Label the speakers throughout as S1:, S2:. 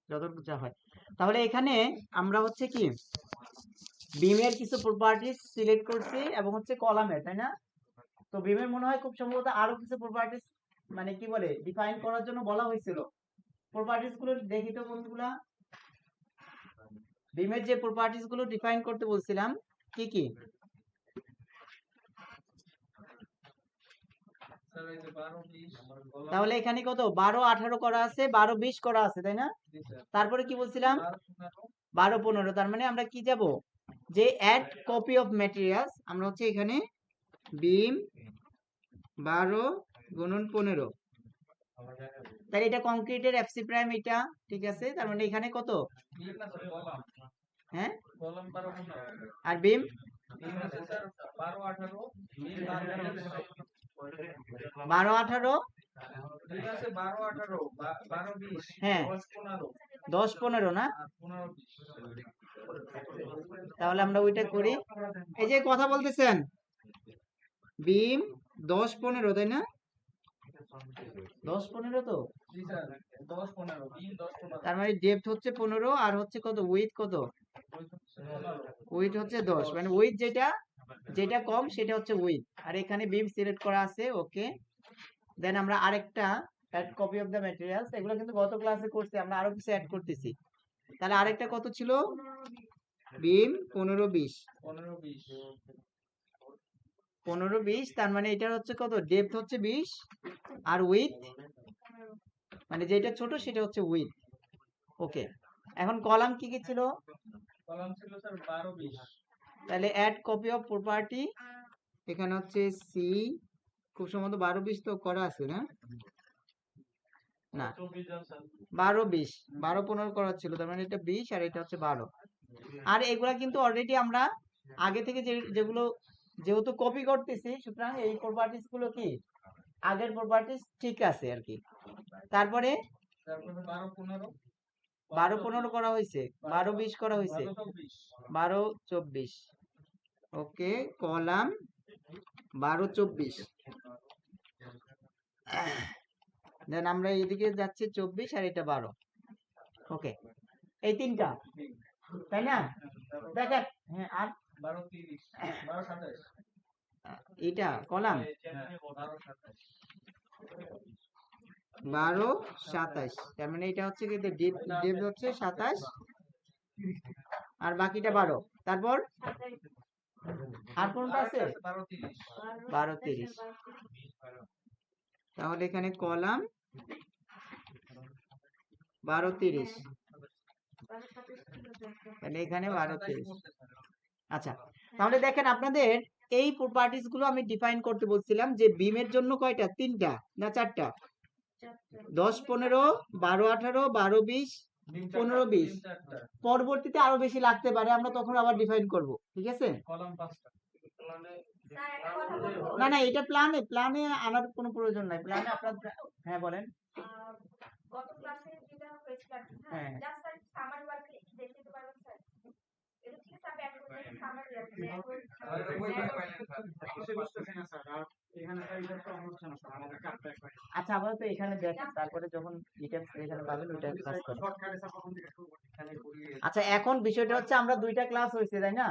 S1: যতটুকু যা হয়। তাহলে এখানে আমরা হচ্ছে কি বিমের কিছু প্রপার্টিজ সিলেক্ট করছি এবং হচ্ছে কলামের, তাই না? তো বিমের মনে হয় খুব সম্ভবত আরো কিছু প্রপার্টিজ মানে কি বলে ডিফাইন করার জন্য বলা হয়েছিল। প্রপার্টিজ গুলো দেখি তো কোনগুলা। বিমের যে প্রপার্টিজ গুলো ডিফাইন করতে বলছিলাম কি কি? তাহলে এখানে কত 12 18 করা আছে, 12 20 করা আছে, তাই না? তারপরে কি বলছিলাম 12 15। তার মানে আমরা কি যাব যে অ্যাড কপি অফ ম্যাটেরিয়ালস, আমরা হচ্ছে এখানে বিম 12 গুণন 15, তাহলে এটা কংক্রিটের এফসি প্রাইম এটা ঠিক আছে। তার মানে এখানে কত হ্যাঁ আর বিম 12 18 হ্যাঁ 10 15 না? তাহলে আমরা ওইটা করি। এই যে কথা বলতেছেন বিম 10 15 তাই না? 10 15 তো তার মানে ডেপথ হচ্ছে 15 আর হচ্ছে কত উইথ কত? উইথ হচ্ছে 10, মানে উইথ যেটা যেটা কম সেটা হচ্ছে উইথ। আর এখানে বিম সিলেক্ট করা আছে, ওকে। দেন আমরা আরেকটা add copy of the materials, এগুলো কিন্তু গত ক্লাসে করছি, আমরা আরো কিছু অ্যাড করতেছি। তাহলে আরেকটা কত ছিল? বিম 15 20 15 20, তার মানে এটার হচ্ছে কত ডেপথ হচ্ছে 20 আর উইথ মানে যেটা ছোট সেটা হচ্ছে উইথ, ওকে। এখন কলাম কি কি ছিল? তাহলে অ্যাড কপি অফ প্রপার্টি, এখানে হচ্ছে সি, খুব সম্ভবত 12 20 তো করা আছে না? না 12 20 12 15 করা ছিল, তার মানে এটা 20 আর এটা হচ্ছে 12। আর এগুলা কিন্তু অলরেডি আমরা আগে থেকে যেগুলো যেহেতু কপি করতেছি, সুতরাং এই প্রপার্টিজ গুলো কি আগের প্রপার্টিজ ঠিক আছে আর কি। তারপরে 12 15 করা হয়েছে, 12 20 করা হয়েছে, 12 24, ওকে। কলাম 12 24, দেন আমরা এইদিকে যাচ্ছি 24 আর এটা 12, ওকে। এই তিনটা তাই না? দেখেন হ্যাঁ আর এটা কলাম 12 27, তার মানে এটা হচ্ছে কি ডেপ হচ্ছে 27 আর বাকিটা 12। তারপর আর কোনটা আছে? 12 30। তাহলে এখানে কলাম 12 30, তাহলে এখানে 12 30। আচ্ছা, তাহলে দেখেন আপনাদের এই প্রপার্টিজ গুলো আমি ডিফাইন করতে বলছিলাম যে বিমের জন্য কয়টা? তিনটা না চারটা? 10 15 12 18 12 20 15 20, পরবর্তীতে আরো বেশি লাগতে পারে, আমরা তখন আবার ডিফাইন করব, ঠিক আছে? না না এটা প্ল্যানে প্ল্যানে আনার কোনো প্রয়োজন নাই, প্ল্যানে আপনার হ্যাঁ বলেন। গত ক্লাসে যেটা হয়েছিল হ্যাঁ জাস্ট স্যার সামারি ওয়ার্ক একটু দেখে দিতে পারবেন স্যার? এটা ঠিক আছে, আপনি এখন সামারি আচ্ছা আপাতত এখানে দেখেন, তারপরে যখন ডিটেইলস এখানে পাবেন ওইটা ক্লাস করেন। আচ্ছা এখন বিষয়টা হচ্ছে আমরা দুইটা ক্লাস হয়েছে তাই না?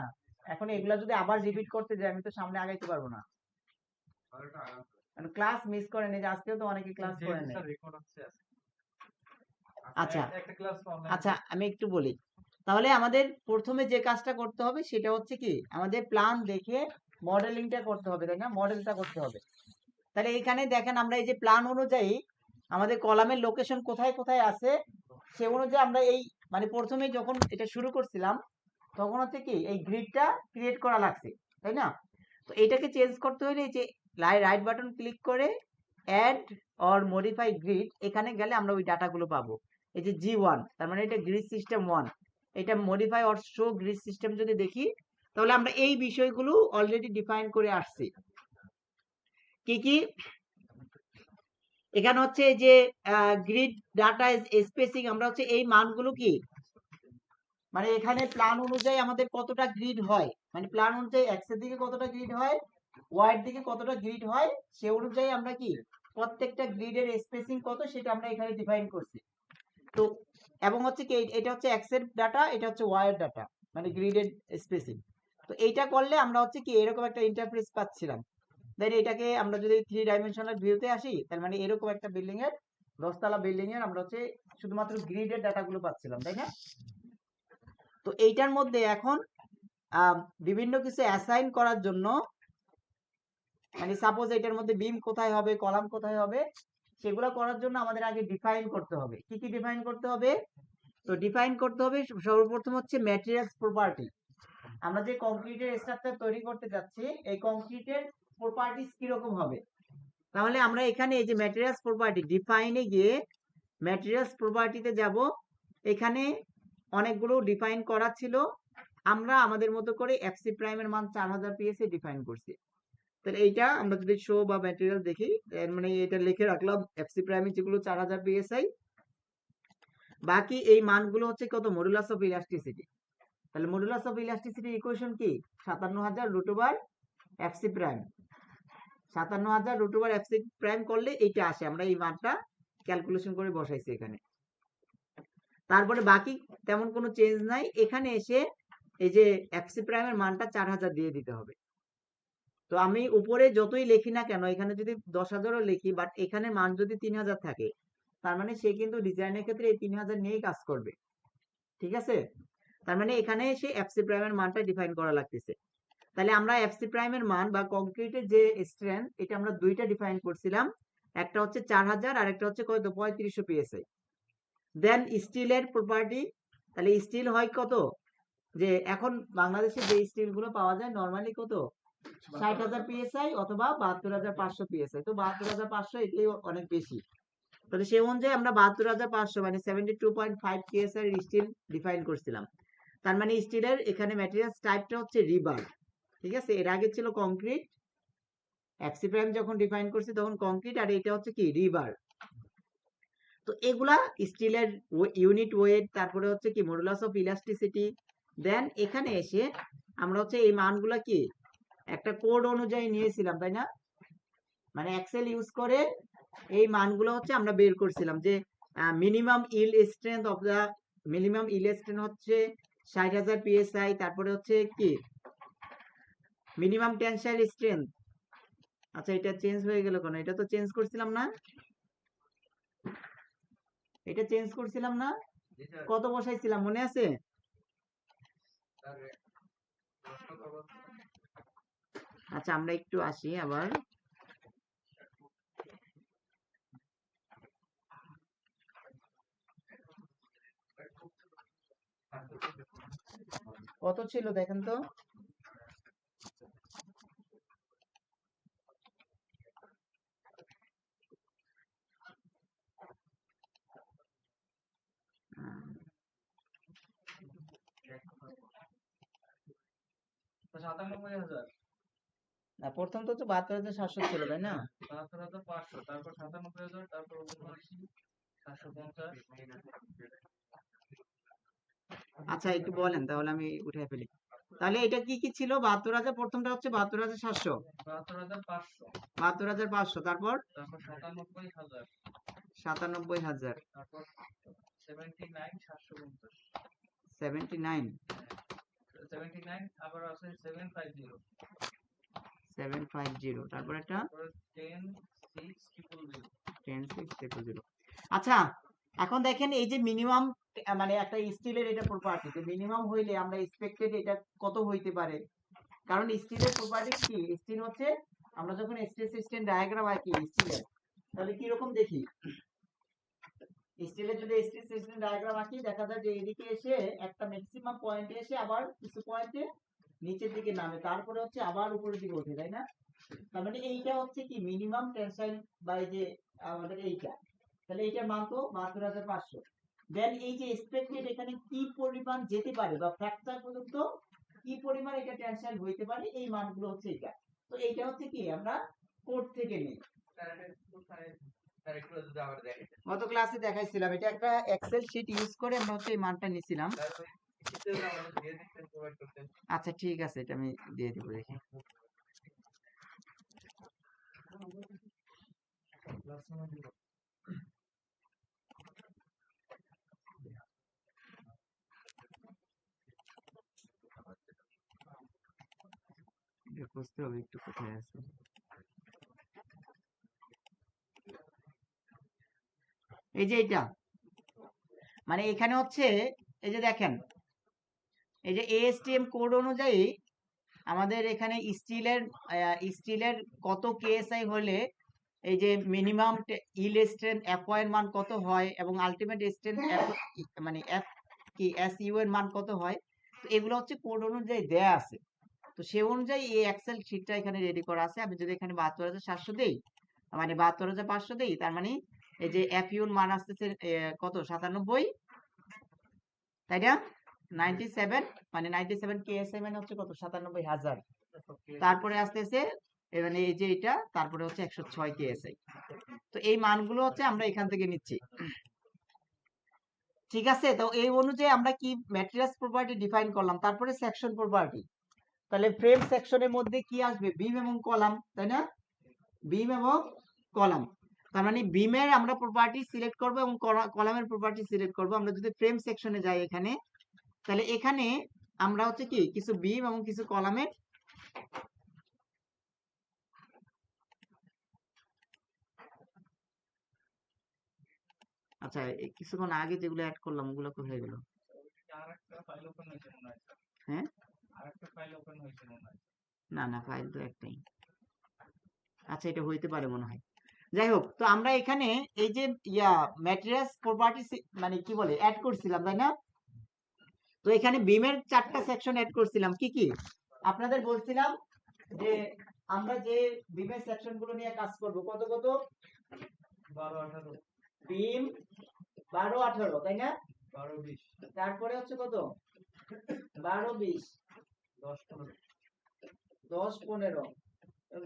S1: এখন এগুলা যদি আবার রিপিট করতে যাই আমি তো সামনে আগাইতে পারবো না, ক্লাস মিস করেন, এই যে আজকেও তো অনেকে ক্লাস করেন। আচ্ছা আচ্ছা আমি একটু বলি, তাহলে আমাদের প্রথমে যে কাজটা করতে হবে সেটা হচ্ছে কি আমাদের প্ল্যান দেখে মডেলিংটা করতে হবে, তাই না? মডেলটা করতে হবে। তাহলে এখানে দেখেন আমরা এই যে প্ল্যান অনুযায়ী আমাদের কলামের লোকেশন কোথায় কোথায় আছে সে অনুযায়ী আমরা এই মানে প্রথমে যখন এটা শুরু করছিলাম তখন হচ্ছে কি এই গ্রিডটা ক্রিয়েট করা লাগছে, তাই না? তো এটাকে চেঞ্জ করতে হলে এই যে রাইট বাটন ক্লিক করে অ্যাড অর মডিফাই গ্রিড, এখানে গেলে আমরা ওই ডাটাগুলো পাবো। এই যে G1, তার মানে এটা গ্রিড সিস্টেম 1, এটা modify or show grid system যদি দেখি তাহলে আমরা এই বিষয়গুলো অলরেডি ডিফাইন করে আসছি। কি কি এখানে হচ্ছে যে গ্রিড ডাটা স্পেসিং, আমরা হচ্ছে এই মানগুলো কি মানে এখানে প্ল্যান অনুযায়ী আমাদের কতটা গ্রিড হয়, মানে প্ল্যান অনুযায়ী এক্স এর দিকে কতটা গ্রিড হয়, ওয়াই এর দিকে কতটা গ্রিড হয়, সে অনুযায়ী আমরা কি প্রত্যেকটা গ্রিডের স্পেসিং কত সেটা আমরা এখানে ডিফাইন করছি। তো এবং হচ্ছে কি এটা হচ্ছে এক্স এর ডাটা, এটা হচ্ছে ওয়াই এর ডাটা, মানে গ্রিডেড স্পেসিং। তো এইটা করলে আমরা হচ্ছে কি এরকম একটা ইন্টারফেস পাচ্ছিলাম। দেন এটাকে আমরা যদি 3 ডাইমেনশনাল ভিউতে আসি, তার মানে এরকম একটা বিল্ডিং এর 10 তলা বিল্ডিং এর আমরা হচ্ছে শুধুমাত্র গ্রিডের ডাটাগুলো পাচ্ছিলাম, তাই না? তো এইটার মধ্যে এখন বিভিন্ন কিছু অ্যাসাইন করার জন্য, মানে সাপোজ এটার মধ্যে বিম কোথায় হবে, কলাম কোথায় হবে, সেগুলো করার জন্য আমাদের আগে ডিফাইন করতে হবে। কি কি ডিফাইন করতে হবে? তো ডিফাইন করতে হবে সর্বপ্রথম হচ্ছে ম্যাটেরিয়ালস প্রপার্টি। আমরা যে কংক্রিটের স্ট্রাকচার তৈরি করতে যাচ্ছি, এই কংক্রিটের প্রপার্টিস কিরকম হবে। তাহলে আমরা এখানে এই যে ম্যাটেরিয়ালস প্রপার্টি ডিফাইনে গিয়ে ম্যাটেরিয়ালস প্রপার্টিতে যাব। এখানে অনেকগুলো ডিফাইন করা ছিল, আমরা আমাদের মতো করে এফসি প্রাইমের মান 4000 পিএসএ ডিফাইন করছি। তাহলে এইটা আমরা যদি শো বা ম্যাটেরিয়াল দেখি, মানে এটা লিখে রাখলাম এফসি প্রাইমে যেগুলো 4000 পিএসআই, বাকি এই মানগুলো হচ্ছে কত, মডুলাস অফ ইলাস্টিসিটি। তাহলে মডুলাস অফ ইলাস্টিসিটি ইকুয়েশন কি, 57000 root over FC prime. 57000 root over FC prime করলে এইটা আসে, আমরা এই মানটা ক্যালকুলেশন করে বসাইছি এখানে। তারপরে বাকি তেমন কোনো চেঞ্জ নাই, এখানে এসে এই যে এফসি প্রাইমের মানটা 4000 দিয়ে দিতে হবে। তো আমি উপরে যতই লিখি না কেন, এখানে যদি 10,000ও লিখি, বাট এখানে মান যদি 3000 থাকে, তার মানে সে কিন্তু ডিজাইনের ক্ষেত্রে এই 3000 নিয়েই কাজ করবে। ঠিক আছে? তার মানে এখানে সে এফসি প্রাইমের মানটা ডিফাইন করা লাগতেছে। তাহলে আমরা এফসি প্রাইমের মান বা কংক্রিটের যে স্ট্রেংথ, এটা আমরা দুইটা ডিফাইন করছিলাম, একটা হচ্ছে 4000 আর একটা হচ্ছে কত, 3500 পিএসআই। দেন স্টিলের প্রপার্টি, তাহলে স্টিল হয় কত, যে এখন বাংলাদেশে যে স্টিল গুলো পাওয়া যায় নর্মালি কত, 60,000 পিএসআই অথবা 72,500 পিএসআই। তো 72,500 এটাই অনেক বেশি। তাহলে সেই অনুযায়ী আমরা 72,500 মানে 72.5 পিএসআই স্টিল ডিফাইন করছিলাম। তার মানে স্টিলের এখানে ম্যাটেরিয়ালস টাইপটা হচ্ছে রিবার। ঠিক আছে? এর আগে ছিল কংক্রিট, এফসি প্রাইম যখন ডিফাইন করছি তখন কংক্রিট, আর এটা হচ্ছে কি রিবার। তো এগুলা স্টিলের ইউনিট ওয়েট, তারপরে হচ্ছে কি মডুলাস অফ ইলাস্টিসিটি। দেন এখানে এসে আমরা হচ্ছে এই মানগুলা কি একটা কোড অনুযায়ী নিয়েছিলাম, তাই না? মানে এক্সেল ইউজ করে এই মানগুলো হচ্ছে আমরা বের করছিলাম, যে minimum yield strength of the, minimum yield strength হচ্ছে 60,000 পিএসআই। তারপরে হচ্ছে কি মিনিমাম টেনসাইল স্ট্রেংথ। আচ্ছা এটা চেঞ্জ হয়ে গেল কেন, এটা তো চেঞ্জ করছিলাম না, এটা চেঞ্জ করছিলাম না, কত বসাইছিলাম মনে আছে? আচ্ছা আমরা একটু আসি আবার। কত ছিল দেখেন তো, না প্রথম তো 72,700 ছিল, তাই না? আচ্ছা একটু বলেন তাহলে আমি উঠে ফেলি। তাহলে এটা কি কি ছিল, 72,000, প্রথমটা হচ্ছে 72,700, 72,500, তারপর 97,000, 79, 750, তারপর একটা 10,600। আচ্ছা এখন দেখেন এই যে মিনিমাম, মানে একটা স্টিলের এটা প্রপার্টি, যে মিনিমাম হইলে আমরা এক্সপেক্টেড এটা কত হইতে পারে। কারণ স্টিলের প্রপার্টি কি, স্টিল হচ্ছে আমরা যখন স্টিল সিস্টেম ডায়াগ্রাম আঁকি স্টিলের, তাহলে কি রকম দেখি, স্টিলের যদি স্টিল সিস্টেম ডায়াগ্রাম আঁকি, দেখা যায় যে এদিকে এসে একটা ম্যাক্সিমাম পয়েন্টে এসে আবার কিছু পয়েন্টে নিচের দিকে নামে, তারপরে হচ্ছে আবার উপরের দিকে ওঠে, তাই না? তার মানে এইটা হচ্ছে কি মিনিমাম টেনসাইল বাই যে আমাদের এইটা, তাহলে এইটার মান তো 72,500। দেন এই যে এক্সপেক্টেড এখানে কি পরিমাণ যেতে পারে বা ফ্র্যাকচার পর্যন্ত কি পরিমাণ এটা টেনসাইল হইতে পারে, এই মানগুলো হচ্ছে এটা। তো এইটা হচ্ছে কি আমরা কোড থেকে নিই, গত ক্লাসে দেখাইছিলাম, এটা একটা এক্সেল শিট ইউজ করে আমরা হচ্ছে এই মানটা নিছিলাম। আচ্ছা ঠিক আছে, এটা আমি দিয়ে দেবো, দেখি। খুঁজতে হবে একটু কোথায় আছে। এই যে এটা মানে এখানে হচ্ছে এই যে দেখেন এই যে ASTM কোড অনুযায়ী আমাদের এখানে স্টিলের কত কেএসআই হলে এই যে মিনিমাম ইল স্ট্রেন্থ এফও এর মান কত হয় এবং আলটিমেট স্ট্রেন্থ মানে এফ কি এসইউ এর মান কত হয়, তো এগুলো হচ্ছে কোড অনুযায়ী দেয়া আছে। তো সে অনুযায়ী এই এক্সেল শিটটা এখানে রেডি করা আছে। আমি যদি এখানে ৭২,৭০০ দেই মানে ৭২,৫০০ দেই, তার মানে এই যে এফইউ এর মান আসতেছে কত ৯৭, তাই না? 97 মানে 97 কেএসআই মানে হচ্ছে কত ৯৭,০০০। তারপরে আসতেছে মানে এই যে এটা, তারপরে হচ্ছে ১০৬ কেএসআই। তো এই মানগুলো হচ্ছে আমরা এখান থেকে নিচ্ছি, ঠিক আছে? তো এই অনুযায়ী আমরা কি ম্যাটেরিয়ালস প্রপার্টি ডিফাইন করলাম। তারপরে সেকশন প্রপার্টি, তাহলে ফ্রেম সেকশনের মধ্যে কি আসবে? বিম এবং কলাম, তাই না? বিম এবং কলাম। তার মানে বিমের আমরা প্রপার্টি সিলেক্ট করব এবং কলামের প্রপার্টি সিলেক্ট করব। আমরা যদি ফ্রেম সেকশনে যাই এখানে, তাহলে এখানে আমরা হচ্ছে কি কিছু বিম এবং কিছু কলামের আচ্ছা কিছুক্ষণ আগে যেগুলো অ্যাড করলাম ওগুলো কোথায় গেল? হ্যাঁ না না, ফাইল তো একটাই। আচ্ছা এটা হইতে পারে মনে হয়। যাই হোক, তো আমরা এখানে এই যে ম্যাটেরিয়ালস প্রপার্টি মানে কি বলে অ্যাড করছিলাম, তাই না? তো এখানে বিমের 4টা সেকশন অ্যাড করছিলাম। কি কি আপনাদের বলছিলাম যে আমরা যে বিমের সেকশন গুলো নিয়ে কাজ করব, কত কত 12-18 বিম, 12-18, তাই না? 12-20, তারপরে হচ্ছে কত 12-20, 10-15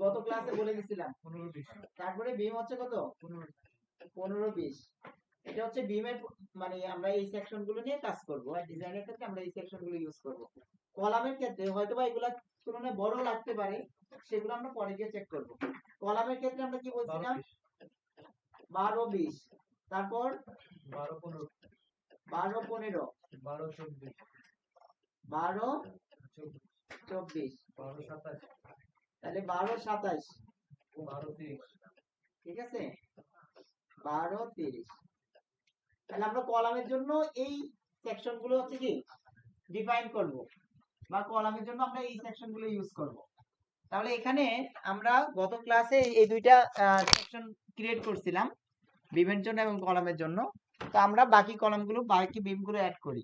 S1: গত ক্লাসে বলে দিছিলাম। 15-20, তারপরে বিম হচ্ছে কত 15-20। এটা হচ্ছে বিমের মানে আমরা এই সেকশন গুলো নিয়ে কাজ করব, আর ডিজাইনের ক্ষেত্রে আমরা এই সেকশন গুলো ইউজ করব। কলামের ক্ষেত্রে হয়তোবা এগুলা তুলনায় বড় লাগতে পারে, সেগুলো আমরা পরে গিয়ে চেক করব। কলামের ক্ষেত্রে আমরা কি বলছিলাম 12-20, তারপর 12-15, 12-15, 12-24, 12-24, 12-27, তাহলে 12-27, 12-30, ঠিক আছে 12-30। তাহলে আমরা কলামের জন্য এই সেকশন গুলো হচ্ছে কি ডিফাইন করব, বা কলামের জন্য আমরা এই সেকশন গুলো ইউজ করব। তাহলে এখানে আমরা গত ক্লাসে এই দুইটা সেকশন ক্রিয়েট করছিলাম, বিমের জন্য এবং কলামের জন্য। তো আমরা বাকি কলামগুলো বাকি বিমগুলো অ্যাড করি।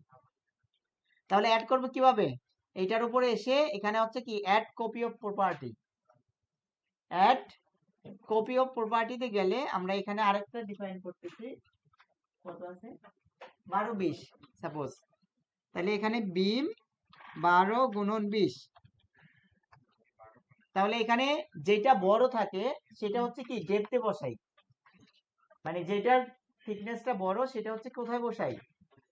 S1: তাহলে অ্যাড করব কিভাবে? এইটার উপরে এসে এখানে হচ্ছে কি add copy of property, add copy of প্রপার্টিতে গেলে আমরা এখানে আরেকটা ডিফাইন করতেছি, কত আছে 12-20 সাপোজ। তাহলে এখানে বিম 12 × 20, তাহলে এখানে যেটা বড় থাকে সেটা হচ্ছে কি ডেপথে বসাই, মানে যেটার থিকনেসটা বড় সেটা হচ্ছে কোথায় বসাই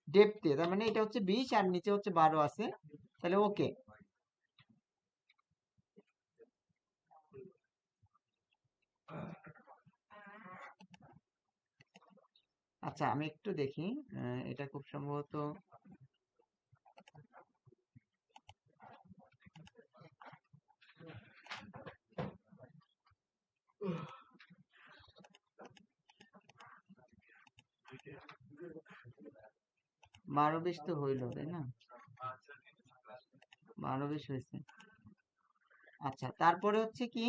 S1: ডেপথে। তার মানে এটা হচ্ছে 20 আর নিচে হচ্ছে 12 আছে, তাহলে ওকে। আচ্ছা আমি একটু দেখি, এটা খুব সম্ভবত বারো বিশ তো হইল, তাই না? 12-20 হয়েছে। আচ্ছা তারপরে হচ্ছে কি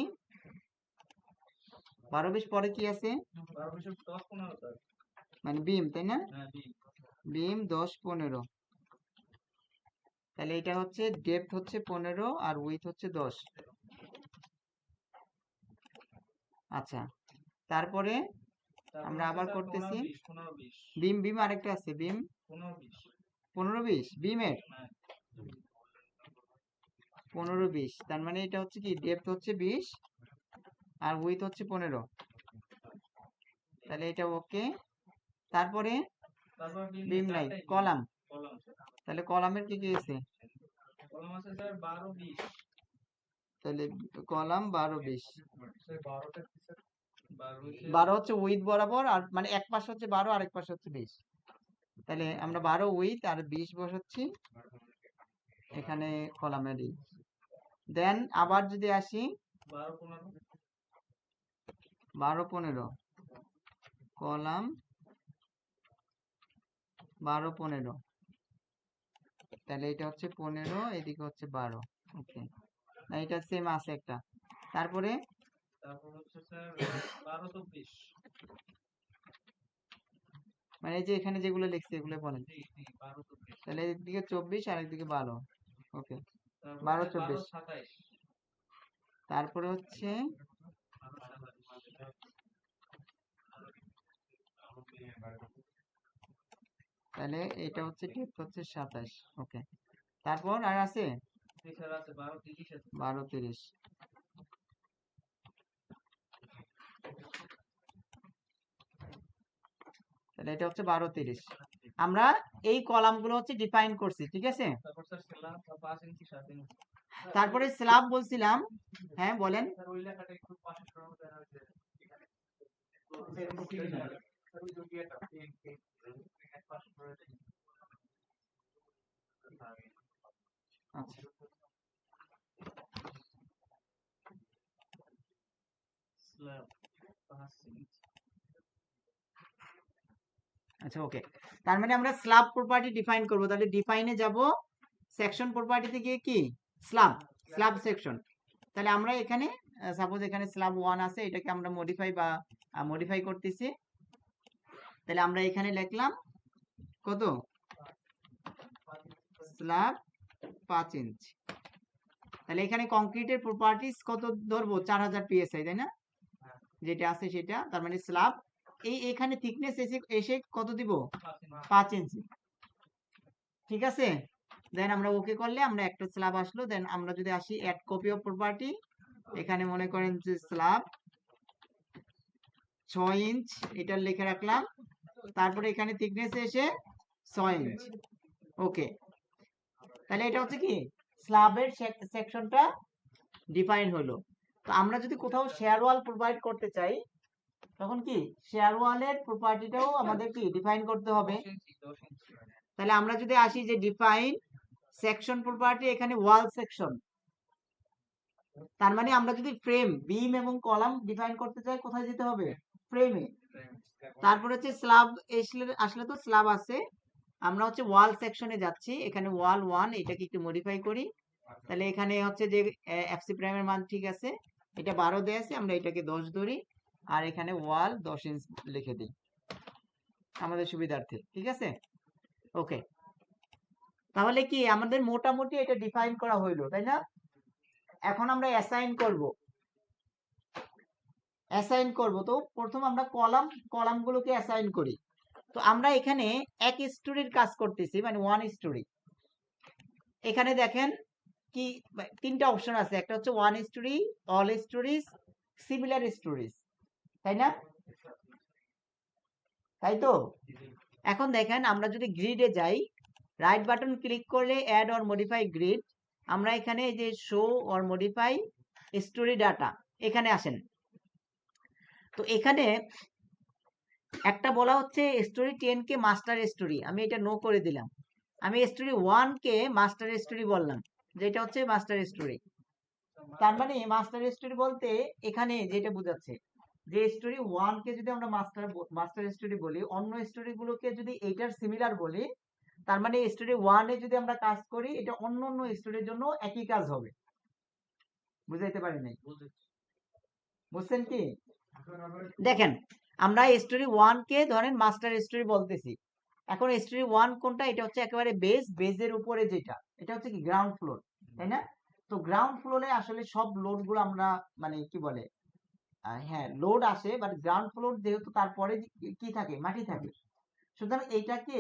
S1: 12-20 পরে কি আছে? মানে বিম, তাই না? বিম 10-15, তাহলে এটা হচ্ছে ডেপথ হচ্ছে 15 আর উইথ হচ্ছে 10। আচ্ছা তারপরে আমরা আবার করতেছি বিম, বিম আরেকটা আছে বিম 15-20, বিমের 15-20, তার মানে এটা হচ্ছে কি ডেপথ হচ্ছে 20 আর উইথ হচ্ছে 15, তাহলে এটা ওকে। তারপরে বিম নাই, কলাম, তাহলে কলামের কি কি আছে? তাহলে কলাম 12-20, 12 হচ্ছে উইথ বরাবর, আর মানে এক পাশে হচ্ছে 12 আর এক পাশে হচ্ছে 20, তাহলে আমরা 12 উইথ আর 20 বসাচ্ছি এখানে কলামেরই। দেন আবার যদি আসি 12-15 কলাম 12-15, তাহলে এটা হচ্ছে 15, এদিকে হচ্ছে 12। ওকে, না এটা সেম আছে একটা। তারপরে হচ্ছে স্যার 12-24, মানে এই যে এখানে যেগুলো লিখছি এগুলো বলেন। তাহলে একদিকে 24 আর একদিকে 12। ওকে, 12-24। তারপরে হচ্ছে তাহলে এটা হচ্ছে ঠিক হচ্ছে 27। ওকে, তারপর আর আছে 12-30। তাহলে এটা হচ্ছে 12-30। আমরা এই কলামগুলো হচ্ছে ডিফাইন করছি, ঠিক আছে। তারপরে স্ল্যাব বলছিলাম, হ্যাঁ বলেন। আচ্ছা আচ্ছা, ওকে, তার মানে আমরা স্ল্যাব প্রপার্টি ডিফাইন করব। তাহলে ডিফাইনে যাব, সেকশন প্রপার্টিতে গিয়ে কি স্ল্যাব, স্ল্যাব সেকশন। তাহলে আমরা এখানে সাপোজ এখানে স্ল্যাব 1 আছে, এটাকে আমরা মডিফাই করতেছি। তাহলে আমরা এখানে লিখলাম কত, স্ল্যাব 5 ইঞ্চি। তাহলে এখানে কংক্রিটের প্রপার্টিজ কত ধরবো, 4000 পিএসআই, তাই না, যেটা আছে সেটা। তার মানে স্ল্যাব এখানে থিকনেস এসে কত দিব, 5 ইঞ্চি, ঠিক আছে। দেন আমরা ওকে করলে আমরা একটা স্ল্যাব আসলো। দেন আমরা যদি আসি অ্যাড কপি অফ প্রপার্টি, এখানে মনে করেন যে স্ল্যাব 6 ইঞ্চ, এটা লিখে রাখলাম। তারপরে এখানে থিকনেস এসে 6 ইঞ্চ। ওকে, তাহলে এটা হচ্ছে কি স্ল্যাবের সেকশনটা ডিফাইন হলো। তো আমরা যদি কোথাও শেয়ার ওয়াল প্রোভাইড করতে চাই, তখন কি শেয়ার ওয়ালের প্রপার্টিটাও আমাদের কি ডিফাইন করতে হবে। তাহলে আমরা যদি আসি যে ডিফাইন সেকশন প্রপার্টি, এখানে ওয়াল সেকশন, তার মানে আমরা যদি ফ্রেম, বিম এবং কলাম ডিফাইন করতে চাই, কোথায় যেতে হবে, ফ্রেমে। তারপর হচ্ছে স্ল্যাব আসলে তো স্ল্যাব আছে, আমরা হচ্ছে ওয়াল সেকশনে যাচ্ছি। এখানে ওয়াল 1, এটাকে একটু মডিফাই করি। তাহলে এখানে হচ্ছে যে এফসি প্রাইমের মান ঠিক আছে, এটা 12 দেয়া আছে, আমরা এটাকে 10 ধরি, আর এখানে ওয়াল 10 ইঞ্চ লিখে দিই আমাদের সুবিধার্থে, ঠিক আছে। ওকে, তাহলে কি আমাদের মোটামুটি এটা ডিফাইন করা হইলো, তাই না। এখন আমরা অ্যাসাইন করব। তো প্রথম আমরা কলামগুলোকে অ্যাসাইন করি। তো আমরা এখানে এক স্টোরির কাজ করতেছি, মানে 1 স্টোরি। এখানে দেখেন কি 3টা অপশন আছে, একটা হচ্ছে 1 story, all stories, similar stories, তাই না, তাই তো। এখন দেখেন আমরা যদি গ্রিডে যাই, রাইট বাটন ক্লিক করলে অ্যাড অর মডিফাই গ্রিড, আমরা এখানে যে show or modify story data, এখানে আসেন। তো এখানে একটা বলা হচ্ছে স্টোরি 10 কে মাস্টার স্টোরি, আমি এটা নো করে দিলাম। আমি স্টোরি 1 কে মাস্টার স্টোরি বললাম, যেটা হচ্ছে মাস্টার স্টোরি। তার মানে মাস্টার স্টোরি বলতে এখানে যেটা বোঝাচ্ছে, যে স্টোরি 1 কে যদি আমরা মাস্টার স্টোরি বলি, অন্য স্টোরি গুলোকে যদি এইটার সিমিলার বলি, তার মানে স্টোরি 1 এ যদি আমরা কাজ করি, এটা অন্য অন্য স্টোরির জন্য একই কাজ হবে। বুঝাইতে পারি নাই, বুঝছেন কি। দেখেন আমরা স্টোরি 1 কে ধরেন মাস্টার স্টোরি বলতেছি। এখন স্টোরি 1 কোনটা, এটা হচ্ছে একেবারে বেজের উপরে যেটা, এটা হচ্ছে কি গ্রাউন্ড ফ্লোর, তাই না। তো গ্রাউন্ড ফ্লোরে আসলে সব লোড গুলো আমরা মানে কি বলে, হ্যাঁ লোড আসে, বাট গ্রাউন্ড ফ্লোর যেহেতু তারপরে কি থাকে, মাটি থাকে। সুতরাং এইটাকে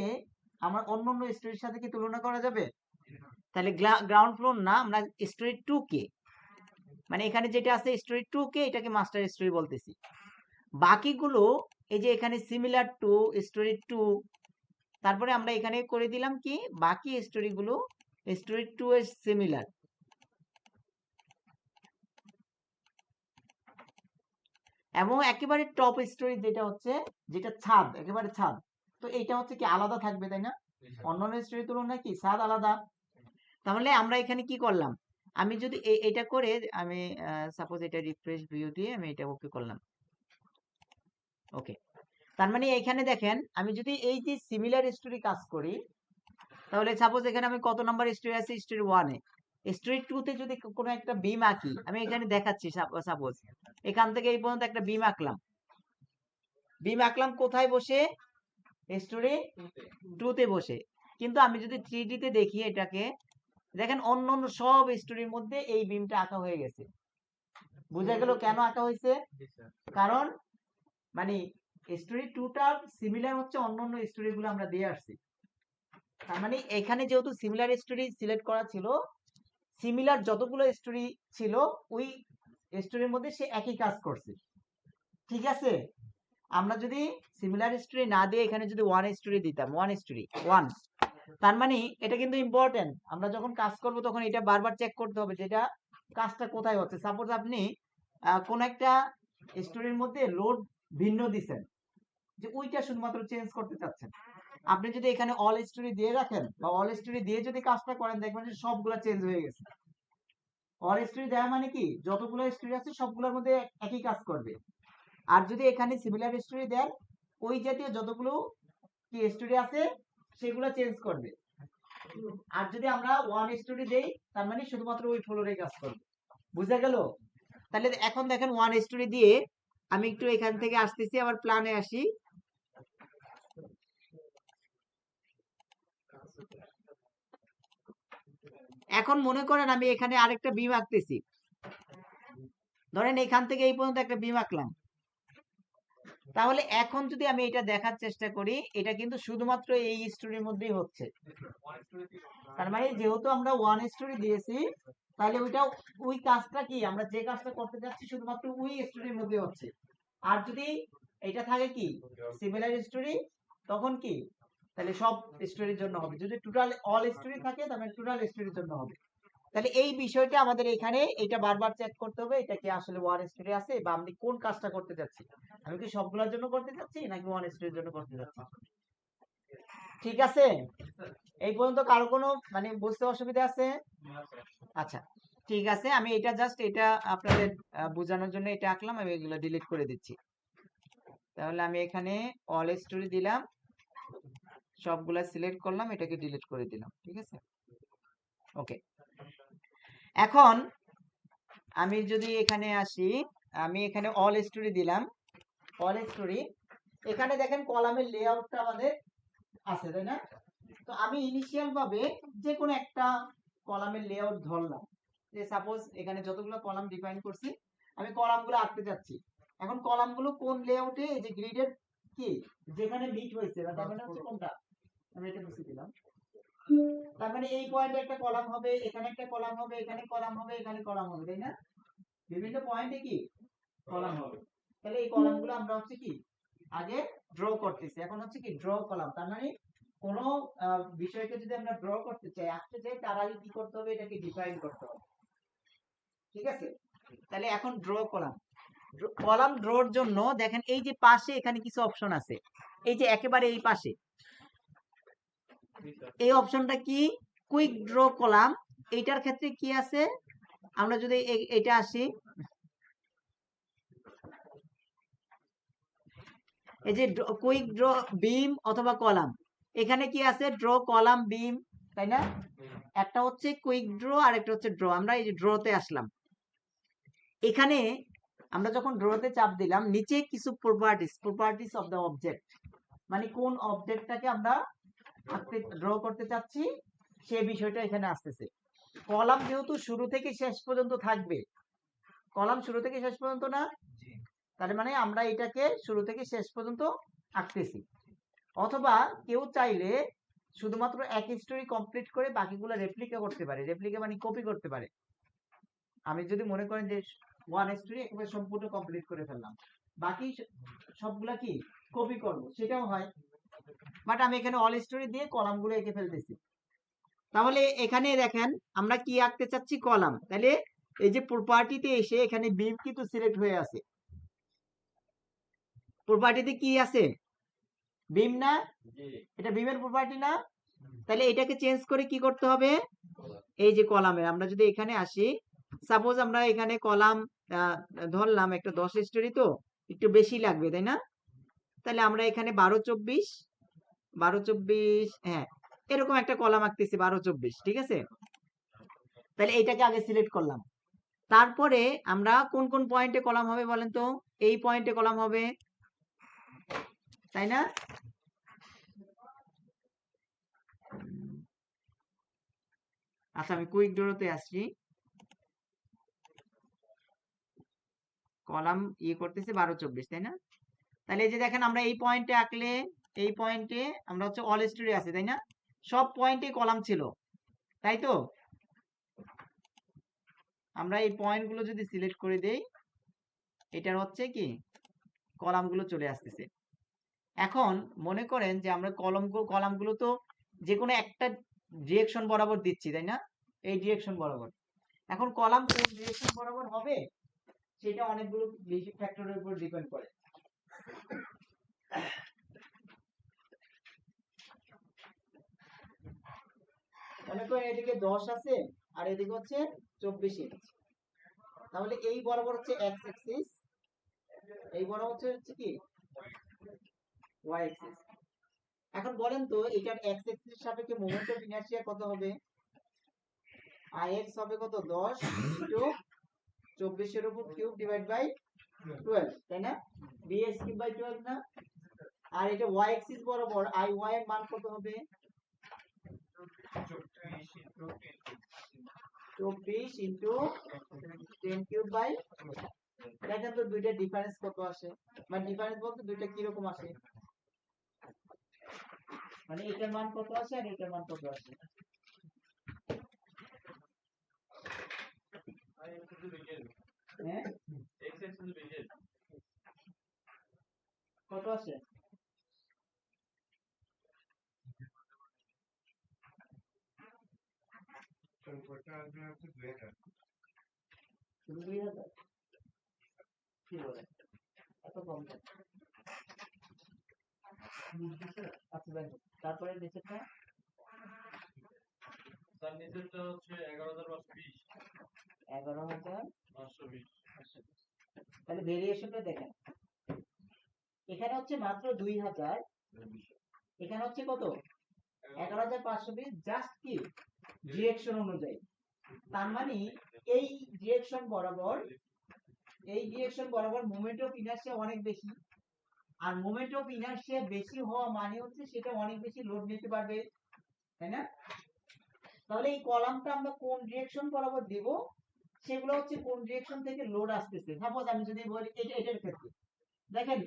S1: আমার অন্য অন্য স্টোরির সাথে কি তুলনা করা যাবে, তাহলে গ্রাউন্ড ফ্লোর না, আমরা স্টোরি 2 কে, মানে এখানে যেটা আছে স্টোরি 2 কে, এটাকে মাস্টার স্টোরি বলতেছি। বাকিগুলো এই যে এখানে সিমিলার টু স্টোরি 2, তারপরে আমরা এখানে করে দিলাম কি বাকি স্টোরিগুলো স্টোরি 2 এর সিমিলার। এবং একেবারে টপ স্টোরি যেটা হচ্ছে, যেটা ছাদ, একেবারে ছাদ, তো এইটা হচ্ছে কি আলাদা থাকবে, তাই না, অন্যান্য স্টোরি তুলনায় কি ছাদ আলাদা। তাহলে আমরা এখানে কি করলাম, আমি যদি এটা করে আমি সাপোজ এটা রিফ্রেশ ভিউ দিয়ে আমি এটা ওকে করলাম। ওকে, তার মানে এখানে দেখেন আমি যদি এই যে সিমিলার স্টোরি কাজ করি, তাহলে সাপোজ এখানে আমি কত নাম্বার স্টোরি আছে, স্টোরি 1 এ, স্টোরি 2 তে যদি কোনো একটা বিম আঁকি, আমি এখানে দেখাচ্ছি সাপোজ এখান থেকে এই পর্যন্ত একটা বিম আঁকলাম। বিম আঁকলাম কোথায় বসে? স্টোরি 2 তে বসে। কিন্তু আমি যদি 3D তে দেখি এটাকে, দেখেন অন্য অন্য সব স্টোরির মধ্যে এই বিমটা আঁকা হয়ে গেছে। বুঝা গেল কেন আঁকা হয়েছে? কারণ মানে স্টোরি 2টার সিমিলার হচ্ছে অন্য অন্য স্টোরি গুলো আমরা দিয়ে আসছি। তার মানে এখানে যেহেতু সিমিলার স্টোরি সিলেক্ট করা ছিল, সিমিলার যতগুলো স্টোরি ছিল ওই স্টোরির মধ্যে সে একই কাজ করছে। ঠিক আছে, আমরা যদি সিমিলার স্টোরি না দিয়ে এখানে যদি ওয়ান স্টোরি দিতাম, ওয়ান স্টোরি ওয়ান, তার মানে এটা কিন্তু ইম্পর্টেন্ট। আমরা যখন কাজ করব তখন এটা বারবার চেক করতে হবে যে এটা কাজটা কোথায় হচ্ছে। সাপোজ আপনি কোন একটা স্টোরির মধ্যে লোড ভিন্ন দিচ্ছেন, যে ওইটা শুধুমাত্র চেঞ্জ করতে চাচ্ছেন, আপনি যদি এখানে অল স্টোরি দিয়ে রাখেন বা অল স্টোরি দিয়ে যদি কাজটা করেন, দেখবেন যে সবগুলা চেঞ্জ হয়ে গেছে। অল স্টোরি দেওয়া মানে কি, যতগুলো স্টোরি আছে সবগুলোর মধ্যে একই কাজ করবে। আর যদি এখানে সিমিলার স্টোরি দেন, ওই জাতীয় যতগুলো কি স্টোরি আছে সেগুলো চেঞ্জ করবে। আর যদি আমরা ওয়ান স্টোরি দেই, তার মানে শুধুমাত্র ওই ফ্লোরে কাজ করবে। বুঝা গেল? তাহলে এখন দেখেন ওয়ান স্টোরি দিয়ে আমি একটু এখান থেকে আসতেছি, আবার প্ল্যানে আসি। এখন মনে করেন আমি এখানে আরেকটা বিম আঁকতেছি, ধরেন এখান থেকে এই পর্যন্ত একটা বিম আঁকলাম। তাহলে এখন যদি আমি এটা দেখার চেষ্টা করি, এটা কিন্তু শুধুমাত্র এই স্টোরির মধ্যেই হচ্ছে। তার মানে যেহেতু আমরা ওয়ান স্টোরি দিয়েছি, তাহলে ওইটা ওই কাজটা কি আমরা যে কাজটা করতে যাচ্ছি শুধুমাত্র ওই স্টোরির মধ্যে হচ্ছে। আর যদি এটা থাকে কি সিমিলার স্টোরি, তখন কি তাহলে সব স্টোরির জন্য হবে। যদি টোটাল অল স্টোরি থাকে তাহলে টোটাল স্টোরির জন্য হবে। তাহলে এই বিষয়টা আমাদের এখানে এটা বারবার চেক করতে হবে, এটা কি আসলে ওয়ান স্টোরি আছে বা আমি কোন কাজটা করতে যাচ্ছি, আমি কি সবগুলোর জন্য করতে যাচ্ছি নাকি ওয়ান স্টোরির জন্য করতে যাচ্ছি। ঠিক আছে, এই পর্যন্ত কারো কোনো মানে বুঝতে অসুবিধা আছে? আচ্ছা, ঠিক আছে, আমি এটা জাস্ট এটা আপনাদের বোঝানোর জন্য এটা আঁকলাম, আমি এগুলো ডিলিট করে দিচ্ছি। তাহলে আমি এখানে অল স্টোরি দিলাম, সবগুলা সিলেক্ট করলাম, এটাকে ডিলিট করে দিলাম। ঠিক আছে, ওকে। এখন আমি যদি এখানে আসি, আমি এখানে অল স্টোরি দিলাম, অল স্টোরি। এখানে দেখেন কলামের লেআউটটা আমাদের আছে, তাই না? তো আমি ইনিশিয়াল ভাবে যে কোনো একটা কলামের লেআউট ধরলাম, যে সাপোজ এখানে যতগুলো কলাম ডিফাইন করছি আমি কলামগুলো আঁকতে যাচ্ছি। এখন কলামগুলো কোন লেআউটে, এই যে গ্রিডের কি যেখানে মিট হয়েছে, তার মানে হচ্ছে কোনটা, আমি এটা মুছে দিলাম। তার মানে এই পয়েন্টে একটা কলাম হবে, এখানে একটা কলাম হবে, এখানে কলাম হবে, এখানে কলাম হবে, তাই না? বিভিন্ন পয়েন্টে কি কলাম হবে। তাহলে এই কলামগুলো আমরা হচ্ছে কি আগে ড্র করতেছি। এখন হচ্ছে কি ড্র কলাম, তার মানে কোন বিষয়কে যদি আমরা ড্র করতে চাই, আঁকতে চাই, তার আগে কি করতে হবে, এটাকে ডিফাইন করতে হবে। ঠিক আছে, তাহলে এখন ড্র কলাম। কলাম ড্রর জন্য দেখেন এই যে পাশে এখানে কিছু অপশন আছে, এই যে একেবারে এই পাশে এই অপশনটা কি, কুইক ড্র কলাম। এইটার ক্ষেত্রে কি আছে, আমরা যদি এটা আসি, এই যে কুইক ড্র বিম অথবা কলাম, এখানে কি আছে ড্র কলাম বিম, তাই না? একটা হচ্ছে কুইক ড্র আর একটা হচ্ছে ড্র। আমরা এই যে ড্রতে আসলাম, এখানে আমরা যখন ড্রতে চাপ দিলাম, নিচে কিছু প্রপার্টিস অফ দ্য অবজেক্ট, মানে কোন অবজেক্টটাকে আমরা ড্র করতে চাচ্ছি সে বিষয়টা এখানে আসতেছে। কলাম যেহেতু শুরু থেকে শেষ পর্যন্ত থাকবে, কলাম শুরু থেকে শেষ পর্যন্ত না, তার মানে আমরা এটাকে শুরু থেকে শেষ পর্যন্ত আঁকতেছি। অথবা কেউ চাইলে শুধুমাত্র এক স্টোরি কমপ্লিট করে বাকিগুলো রেপ্লিকা করতে পারে, রেপ্লিকা মানে কপি করতে পারে। আমি যদি মনে করেন যে ওয়ান স্টোরি একেবারে সম্পূর্ণ কমপ্লিট করে ফেললাম, বাকি সবগুলা কি কপি করব, সেটাও হয়। বাট আমি এখানে অল স্টোরি দিয়ে কলামগুলো এঁকে ফেলতেছি। তাহলে এখানে দেখেন আমরা কি আঁকতে চাচ্ছি, কলাম। তাহলে এই যে প্রপার্টিতে এসে এখানে বিম কিন্তু সিলেক্ট হয়ে আছে, প্রপার্টিতে কি আছে, বিম না? এটা বিমের প্রপার্টি না? তাহলে এটাকে চেঞ্জ করে কি করতে হবে, এই যে কলামে আমরা যদি এখানে আসি, সাপোজ আমরা এখানে কলাম ধরলাম একটা 10 স্টোরি, তো একটু বেশি লাগবে তাই না? তাহলে আমরা এখানে 12-24, 12-24, হ্যাঁ এরকম একটা কলাম আঁকতেছি 12-24, ঠিক আছে? তাহলে এইটাকে আগে সিলেক্ট করলাম। তারপরে আমরা কোন কোন পয়েন্টে কলাম হবে বলেন তো? এই পয়েন্টে কলাম হবে, তাই না? আচ্ছা আমি কুইক ড্রতে আসছি, কলাম করতেছি 12-24, তাই না? তাহলে এই যে দেখেন আমরা এই পয়েন্টে আঁকলে, এই পয়েন্টে আমরা হচ্ছে অল স্টোরি আছে তাই না? সব পয়েন্টে কলাম ছিল, তাই তো? আমরা এই পয়েন্টগুলো যদি সিলেক্ট করে দেই, এটার হচ্ছে কি কলামগুলো চলে আসতেছে। এখন মনে করেন যে আমরা কলামগুলো তো যে কোনো একটা ডিরেকশন বরাবর দিচ্ছি তাই না? এই ডিরেকশন বরাবর। এখন কলাম কোন ডিরেকশন বরাবর হবে সেটা অনেকগুলো ফ্যাক্টরের উপর ডিপেন্ড করে। মনে করেন এদিকে 10 আছে আর এদিকে হচ্ছে 24 ইঞ্চ, তাহলে এই বরাবর হচ্ছে এক্স অ্যাক্সিস, এই বরাবর হচ্ছে কি ওয়াই অ্যাক্সিস। এখন বলেন তো এটার এক্স অ্যাক্সিস সাপেক্ষে মোমেন্ট অফ ইনারশিয়া কত হবে? আইএক্স হবে কত, 10 ইনটু 24 এর উপর কিউব ডিভাইড বাই 12, তাই না? বিএক্স কিউব বাই 12 না? আর এটা ওয়াই অ্যাক্সিস বরাবর আই ওয়াই এর মান কত হবে? 24 ইনটু 10 কিউব বাই, দেখেন তো দুইটা ডিফারেন্স কত আসে, মানে ডিফারেন্স বলতে দুইটা কি রকম আসে, মানে এটার মান কত আসে আর এটার মান কত আসে? হ্যাঁ কত আসে? শুধু 2000? কি বলে এত কম কেন? আচ্ছা যাই হোক, তারপরে নিচেরটা,
S2: তার নিচেরটা হচ্ছে 11,520।
S1: 11,520। তাহলে ভেরিয়েশনটা দেখেন, এখানে হচ্ছে মাত্র 2000, এখানে হচ্ছে কত 11,520, জাস্ট কি ডিরেকশন অনুযায়ী। তার মানে এই ডিরেকশন বরাবর, এই ডিরেকশন বরাবর মোমেন্ট অফ ইনারশিয়া অনেক বেশি, আর মোমেন্ট অফ ইনারশিয়া বেশি হওয়া মানে হচ্ছে সেটা অনেক বেশি লোড নিতে পারবে, তাই না? তাহলে এই কলামটা আমরা কোন ডিরেকশন বরাবর দেব, সেগুলো হচ্ছে কোন ডিরেকশন থেকে লোড আসতেছে। সাপোজ আমি যদি বলি এটার ক্ষেত্রে দেখেন,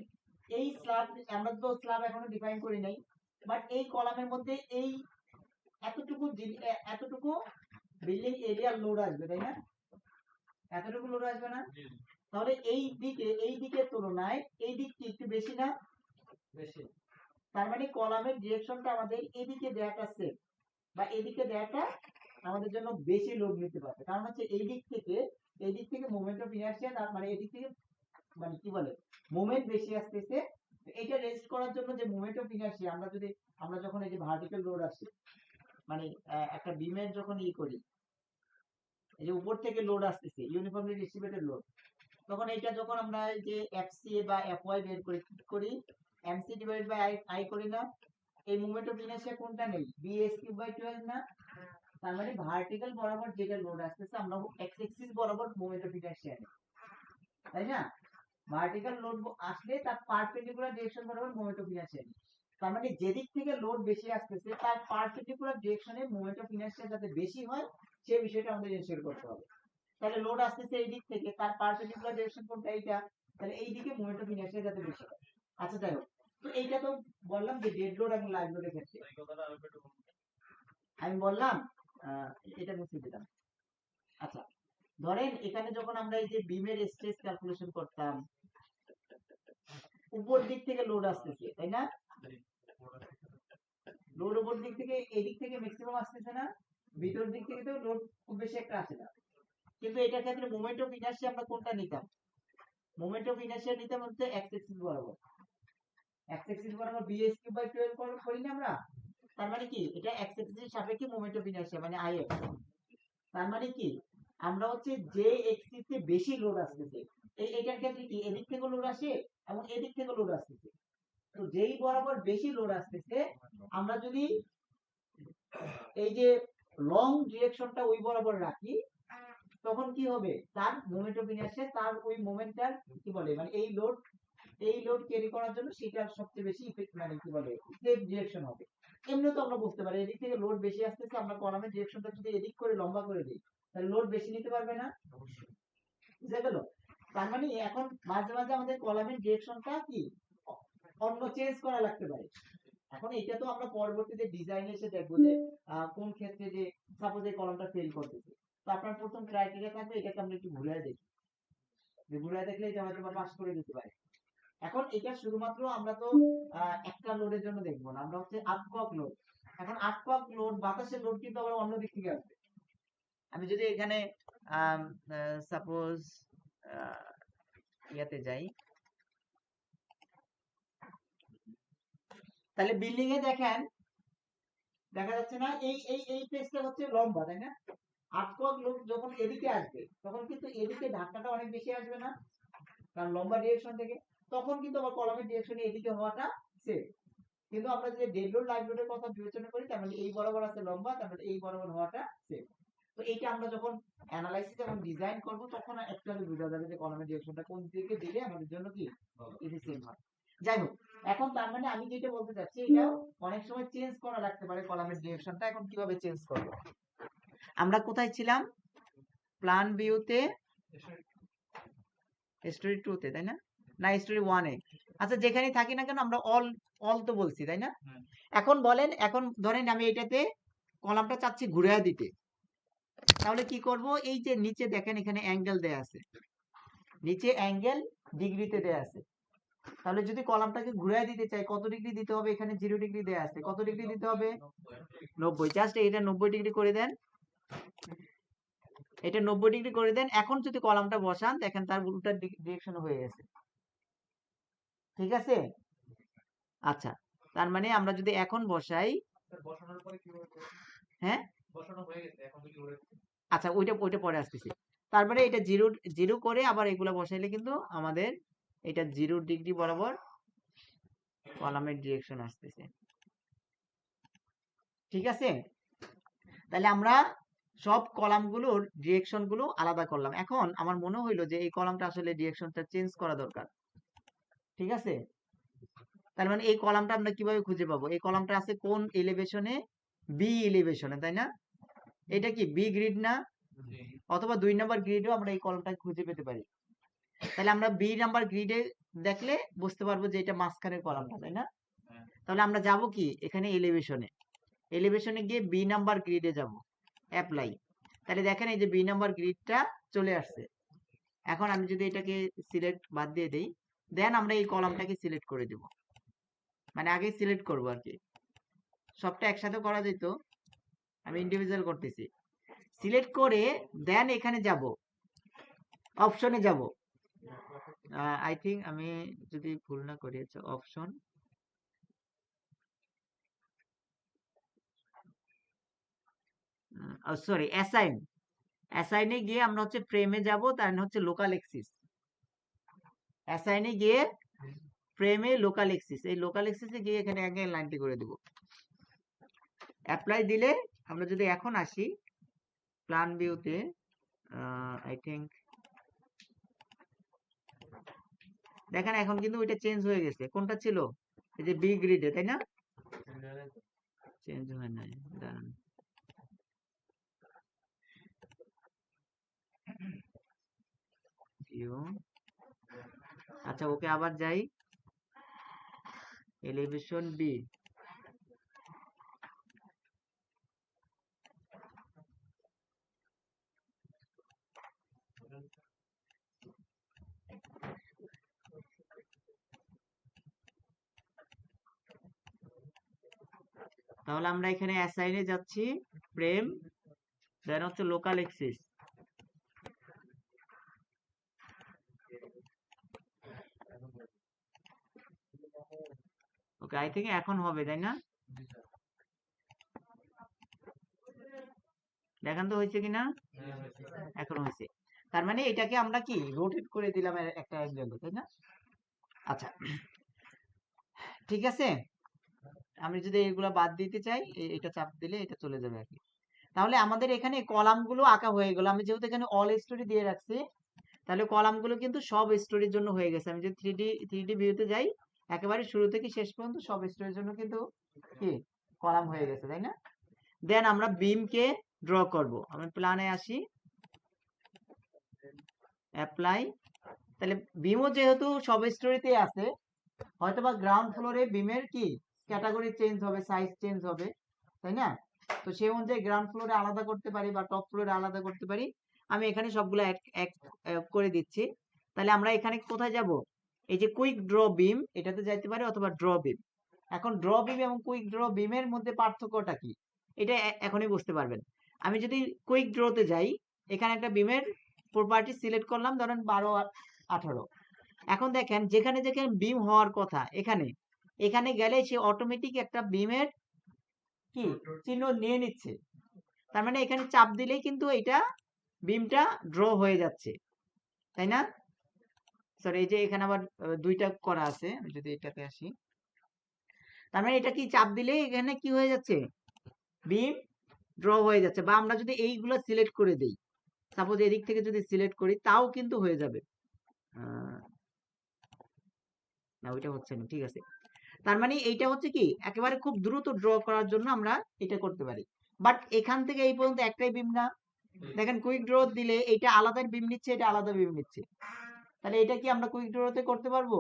S1: এই স্ল্যাব, আমরা তো স্ল্যাব এখনো ডিফাইন করি নাই, বাট এই কলামের মধ্যে এই এতটুকু বিল্ডিং এরিয়ার লোড আসবে তাই না? এতটুকু লোড আসবে না? তাহলে এই দিকের তুলনায় এই দিকটি একটু বেশি না? বেশি। তার মানে কলামের ডিরেকশনটা আমাদের এদিকে দেয়াটা সেফ, বা এদিকে দেয়াটা আমাদের জন্য বেশি লোড নিতে পারবে, কারণ হচ্ছে এই দিক থেকে মোমেন্ট অফ ইনারশিয়া, মানে এদিক থেকে মানে কি বলে মোমেন্ট বেশি আসতেছে। এটা রেজিস্ট করার জন্য যে মোমেন্ট অফ ইনারশিয়া, আমরা যখন এই যে ভার্টিক্যাল লোড আসে, মানে একটা বিমের যখন করি, এই যে উপর থেকে লোড আসতেছে ইউনিফর্মলি ডিস্ট্রিবিউটেড লোড, তখন এটা যখন আমরা এই যে এফসিএ বা এফওয়াই বের করি এমসি ডিভাইড বাই আই করি না, এই মোমেন্ট অফ ইনারশিয়া কোনটা নেই, বিএস কিউব বাই 12 না? তার মানে ভার্টিক্যাল বরাবর যেটা লোড আসতেছে আমরা এক্স অ্যাক্সিস বরাবর মোমেন্ট অফ ইনারশিয়া নেই, তাই না? ভার্টিক্যাল লোড আসলে তার পারপেন্ডিকুলার ডিরেকশন বরাবর মোমেন্ট অফ ইনারশিয়া নেই। তার মানে যেদিক থেকে লোড বেশি আসতেছে তার পারপেন্ডিকুলার ডিরেকশনে মোমেন্ট অফ ইনারশিয়া যাতে বেশি হয় সেই বিষয়টা আমাদের এনশিওর করতে হবে। তাহলে লোড আসতেছে এই দিক থেকে, তার পারপেন্ডিকুলার ডিরেকশন কোনটা, এইটা, তাহলে এই দিকে মোমেন্ট অফ ইনারশিয়া যাতে বেশি হয়। আচ্ছা যাই হোক, তো এইটা তো বললাম যে ডেড লোড এবং লাইভ লোডের ক্ষেত্রে আমি বললাম এটা মুছে দিলাম। আচ্ছা ধরেন এখানে যখন আমরা এই যে বিমের স্ট্রেস ক্যালকুলেশন করতাম, উপর দিক থেকে লোড আসতেছে তাই না? লোড উপর দিক থেকে, এই দিক থেকে ম্যাক্সিমাম আসতেছে না, ভিতর দিক থেকে তো লোড খুব বেশি একটা আসে না, কিন্তু এটার ক্ষেত্রে মোমেন্ট অফ ইনারশিয়া আমরা কোনটা নিতাম? মোমেন্ট অফ ইনারশিয়া নিতাম হচ্ছে এক্স অ্যাক্সিস বরাবর, এক্স অ্যাক্সিস বরাবর বিএস কিউব বাই 12 করি না আমরা? তার মানে কি এটা এক্স অ্যাক্সিসের সাপেক্ষে মোমেন্ট অফ ইনার্শিয়া মানে আইএফ। তার মানে কি আমরা হচ্ছে যে এক্সিসে বেশি লোড আসতেছে এটার ক্ষেত্রে কি এদিক থেকে লোড আসে এবং এদিক থেকে লোড আসতেছে। তো যেই বরাবর বেশি লোড আসতেছে আমরা যদি এই যে লং ডিরেকশনটা ওই বরাবর রাখি তখন কি হবে তার মোমেন্ট অফ ইনার্শিয়া তার ওই মোমেন্টটার কি বলে মানে এই লোড ক্যারি করার জন্য সেটা সবচেয়ে বেশি ইফেক্ট মানে কি বলে সেফ ডিরেকশন হবে। এমনি তো আমরা বুঝতে পারি এদিক থেকে লোড বেশি আসতেছে আমরা কলামের ডিরেকশনটা যদি এদিক করে লম্বা করে দিই তাহলে লোড বেশি নিতে পারবে না, বুঝা গেল? তার মানে এখন মাঝে মাঝে আমাদের কলামের ডিরেকশনটা কি অন্য চেঞ্জ করা লাগতে পারে। এখন এটা তো আমরা পরবর্তীতে ডিজাইনে এসে দেখবো যে কোন ক্ষেত্রে যে সাপোজ এই কলামটা ফেল করতেছে তো আপনার প্রথম ক্রাইটেরিয়া থাকবে এটাকে আমরা একটু ঘুরে দেখি, যে ঘুরে দেখলে এটা হয়তো পাস করে দিতে পারে। এখন এটা শুধুমাত্র আমরা তো একটা লোডের জন্য দেখবো না, আমরা হচ্ছে আপকক লোড। এখন আপকক লোড বাতাসের লোড কিন্তু আবার অন্য দিক থেকে আসবে। আমি যদি এখানে সাপোজ ইয়াতে যাই তাহলে বিল্ডিং এ দেখেন দেখা যাচ্ছে না এই পেজটা হচ্ছে লম্বা তাই না, আপকক লোড যখন এদিকে আসবে তখন কিন্তু এদিকে ধাক্কাটা অনেক বেশি আসবে না কারণ লম্বা ডিরেকশন থেকে, তখন কিন্তু আবার কলামের ডিরেকশনে এদিকে হওয়াটা সেফ। কিন্তু আমরা যদি ডেড লোড লাইভ লোডের কথা বিবেচনা করি তার মানে এই বরাবর আছে লম্বা তার মানে এই বরাবর হওয়াটা সেফ। তো এইটা আমরা যখন অ্যানালাইসিস এবং ডিজাইন করব তখন অ্যাকচুয়ালি বোঝা যাবে যে কলামের ডিরেকশনটা কোন দিকে দিলে আমাদের জন্য কি এফিশিয়েন্ট হয়। যাই হোক এখন তার মানে আমি যেটা বলতে চাচ্ছি এটা অনেক সময় চেঞ্জ করা লাগতে পারে কলামের ডিরেকশনটা। এখন কিভাবে চেঞ্জ করব, আমরা কোথায় ছিলাম প্ল্যান ভিউতে স্টোরি 2 তে তাই না, না স্টোরি 1 এ। আচ্ছা যেখানেই থাকি না কেন আমরা অল অল তো বলছি তাই না। এখন বলেন এখন ধরেন আমি এটাতে কলামটা চাচ্ছি ঘুরিয়ে দিতে, তাহলে কি করব এই যে নিচে দেখেন এখানে অ্যাঙ্গেল দেয়া আছে, নিচে অ্যাঙ্গেল ডিগ্রিতে দেয়া আছে। তাহলে যদি কলামটাকে ঘুরিয়ে দিতে চাই কত ডিগ্রি দিতে হবে, এখানে 0 ডিগ্রি দেয়া আছে, কত ডিগ্রি দিতে হবে 90। জাস্ট এটা 90 ডিগ্রি করে দেন, এটা 90 ডিগ্রি করে দেন। এখন যদি কলামটা বসান দেখেন তার উল্টা ডিরেকশন হয়ে গেছে, ঠিক আছে। আচ্ছা তার মানে আমরা যদি এখন বসাই
S2: বসানোর পরে কিভাবে
S1: হ্যাঁ
S2: বসানো হয়ে গেছে এখন কি করে?
S1: আচ্ছা ওইটা ওইটা পরে আসতেছি। তারপরে এটা জিরো জিরো করে আবার এগুলা বসাইলে কিন্তু আমাদের এটা 0 ডিগ্রি বরাবর কলামের ডিরেকশন আসতেছে, ঠিক আছে। তাহলে আমরা সব কলামগুলোর ডিরেকশন গুলো আলাদা করলাম। এখন আমার মনে হইলো যে এই কলামটা আসলে ডিরেকশনটা চেঞ্জ করা দরকার, ঠিক আছে। তার মানে এই কলামটা আমরা কিভাবে খুঁজে পাবো, এই কলামটা আছে কোন এলিভেশনে, বি এলিভেশনে তাই না, এটা কি বি গ্রিড না, অথবা 2 নাম্বার গ্রিডেও আমরা এই কলামটা খুঁজে পেতে পারি। তাহলে আমরা বি নাম্বার গ্রিডে দেখলে বুঝতে পারবো যে এটা মাঝখানের কলামটা তাই না। তাহলে আমরা যাব কি এখানে এলিভেশনে, এলিভেশনে গিয়ে বি নাম্বার গ্রিডে যাব, অ্যাপ্লাই। তাহলে দেখেন এই যে বি নাম্বার গ্রিডটা চলে আসছে। এখন আমি যদি এটাকে সিলেক্ট বাদ দিয়ে দেই দেন আমরা এই কলামটাকে সিলেক্ট করে দেব, মানে আগে সিলেক্ট করব আর কি, সবটা একসাথে করা যেত, আমি ইন্ডিভিজুয়াল করতেছি। সিলেক্ট করে দেন এখানে যাব অপশনে যাব, আই থিঙ্ক আমি যদি ভুল না করি আচ্ছা অপশন, সরি অ্যাসাইন, অ্যাসাইনে গিয়ে আমরা হচ্ছে ফ্রেমে যাব, তার মানে হচ্ছে লোকাল এক্সিস। অ্যাসাইনে গিয়ে ফ্রেমে লোকাল এক্সিস, এই লোকাল এক্সিসে গিয়ে এখানে আগে লাইনটি করে দেব, অ্যাপ্লাই দিলে আমরা যদি এখন আসি প্ল্যান ভিউতে আই থিঙ্ক দেখেন এখন কিন্তু ওইটা চেঞ্জ হয়ে গেছে, কোনটা ছিল এই যে বি গ্রিডে তাই না, চেঞ্জ হয় নাই দাঁড়ান ভিউ, আচ্ছা ওকে আবার যাই এলিভেশন বি, তাহলে আমরা এখানে অ্যাসাইনে যাচ্ছি ফ্রেম দেন হচ্ছে local axis, okay I think এখন হবে তাই না। দেখান তো হয়েছে কিনা, এখন হয়েছে। তার মানে এটাকে আমরা কি রোটেট করে দিলাম একটা অ্যাঙ্গেলে, তাই না? আচ্ছা, ঠিক আছে। আমি যদি এগুলা বাদ দিতে চাই, এটা চাপ দিলে এটা চলে যাবে আর কি। তাহলে আমাদের এখানে কলাম গুলো আঁকা হয়ে গেল। আমি যেহেতু এখানে অল স্টোরি দিয়ে রাখছি, তাহলে কলাম গুলো কিন্তু সব স্টোরির জন্য হয়ে গেছে। আমি যদি থ্রি ডি ভিউতে যাই, একেবারে শুরু থেকে শেষ পর্যন্ত সব স্টোরির জন্য কিন্তু কি কলাম হয়ে গেছে, তাই না? দেন আমরা বিমকে ড্র করব। আমি প্ল্যানে আসি, অ্যাপ্লাই। তাহলে বিমও যেহেতু সব স্টোরিতে আছে, হয়তোবা গ্রাউন্ড ফ্লোরে বিমের কি ক্যাটাগরি চেঞ্জ হবে, সাইজ চেঞ্জ হবে, তাই না? তো সেই অনুযায়ী গ্রাউন্ড ফ্লোরে আলাদা করতে পারি বা টপ ফ্লোরে আলাদা করতে পারি। আমি এখানে সবগুলো এক এক করে দিচ্ছি। তাহলে আমরা এখানে কোথায় যাব? এই যে কুইক ড্র বিম, এটাতে যাইতে পারি, অথবা ড্র বিম। এখন ড্র বিম এবং কুইক ড্র বিমের মধ্যে পার্থক্যটা কি, এটা এখনই বুঝতে পারবেন। আমি যদি কুইক ড্রতে যাই, এখানে একটা বিমের প্রপার্টি সিলেক্ট করলাম, ধরেন 12 আর 18। এখন দেখেন যেখানে যেখানে বিম হওয়ার কথা, এখানে এখানে গেলে সে অটোমেটিক একটা বিমের কি চিহ্ন নিয়ে নিচ্ছে। তার মানে এখানে চাপ দিলেই কিন্তু এটা বিমটা ড্র হয়ে যাচ্ছে, তাই না? সরি, এই যে এখানে আবার দুইটা করা আছে, আমি যদি এটাতে আসি, তার মানে এটা কি চাপ দিলে এখানে কি হয়ে যাচ্ছে, বিম ড্র হয়ে যাচ্ছে। বা আমরা যদি এইগুলো সিলেক্ট করে দেই, সাপোজ এদিক থেকে যদি সিলেক্ট করি, তাও কিন্তু হয়ে যাবে। না, ওইটা হচ্ছে না, ঠিক আছে। তার মানে এইটা হচ্ছে কি একেবারে খুব দ্রুত ড্র করার জন্য আমরা এটা করতে পারি। বাট এখান থেকে এই পর্যন্ত একটাই বিম না, দেখেন কুইক ড্র দিলে এটা আলাদা বিম নিচ্ছে, এটা আলাদা বিম নিচ্ছে। তাহলে এটা কি আমরা কুইক ড্রতে করতে পারবো?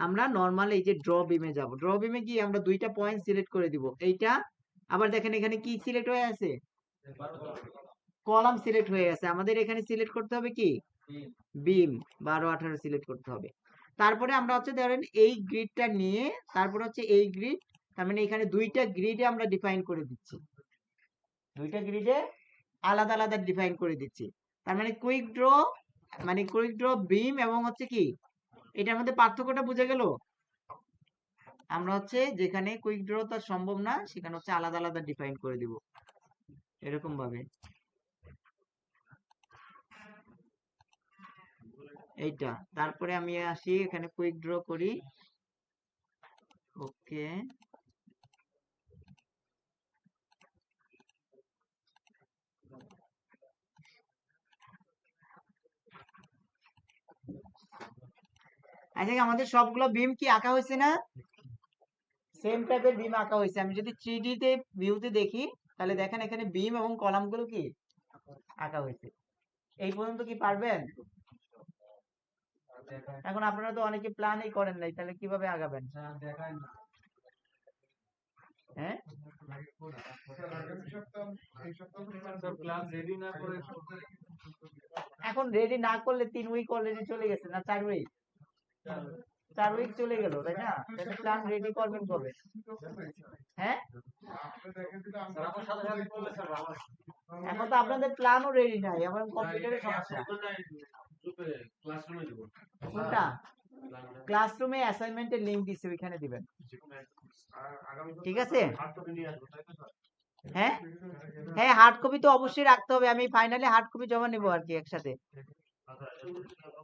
S1: আমরা নরমাল এই যে ড্র বিমে যাব, ড্র বিমে গিয়ে আমরা দুইটা পয়েন্ট সিলেক্ট করে দিব। এইটা আবার দেখেন এখানে কি সিলেক্ট হয়ে আছে, কলাম সিলেক্ট হয়ে আছে। আমাদের এখানে সিলেক্ট করতে হবে কি বিম, 12 18 সিলেক্ট করতে হবে। তারপরে আমরা হচ্ছে ধরেন এই গ্রিডটা নিয়ে, তারপর হচ্ছে এই গ্রিড, তার মানে এখানে দুইটা গ্রিডে আমরা ডিফাইন করে দিচ্ছি, দুইটা গ্রিডে আলাদা আলাদা ডিফাইন করে দিচ্ছি। তার মানে কুইক ড্র মানে কুইক ড্র বিম এবং হচ্ছে কি এটার মধ্যে পার্থক্যটা বুঝে গেল। আমরা হচ্ছে যেখানে কুইক ড্র তো সম্ভব না, সেখানে হচ্ছে আলাদা আলাদা ডিফাইন করে দিব এরকম ভাবে। এইটা তারপরে আমি আসি এখানে কুইক ড্র করি, ওকে। আচ্ছা, আমাদের সবগুলো বিম কি আঁকা হয়েছে না? সেম টাইপের বিম আঁকা হয়েছে। আমি যদি 3D তে ভিউতে দেখি, তাহলে দেখেন এখানে বিম এবং কলাম গুলো কি আঁকা হয়েছে। এই পর্যন্ত কি পারবেন? এখন আপনারা তো অনেকে প্ল্যানই করেন নাই, তাহলে কিভাবে আগাবেন? হ্যাঁ, এখন রেডি না করলে 3 উইক অলরেডি চলে গেছে না, 4 উইক, 4 উইক চলে গেল, তাই না? তাহলে প্ল্যান রেডি করবেন কবে? হ্যাঁ, এখন তো আপনাদের প্ল্যানও রেডি নাই, আমার কম্পিউটারের সমস্যা। কোনটা? ক্লাসরুমে অ্যাসাইনমেন্টের লিংক দিছি, ওইখানে দিবেন, ঠিক আছে? হ্যাঁ হ্যাঁ, হার্ড কপি তো অবশ্যই রাখতে হবে। আমি ফাইনালি হার্ড কপি জমা নেবো আর কি একসাথে।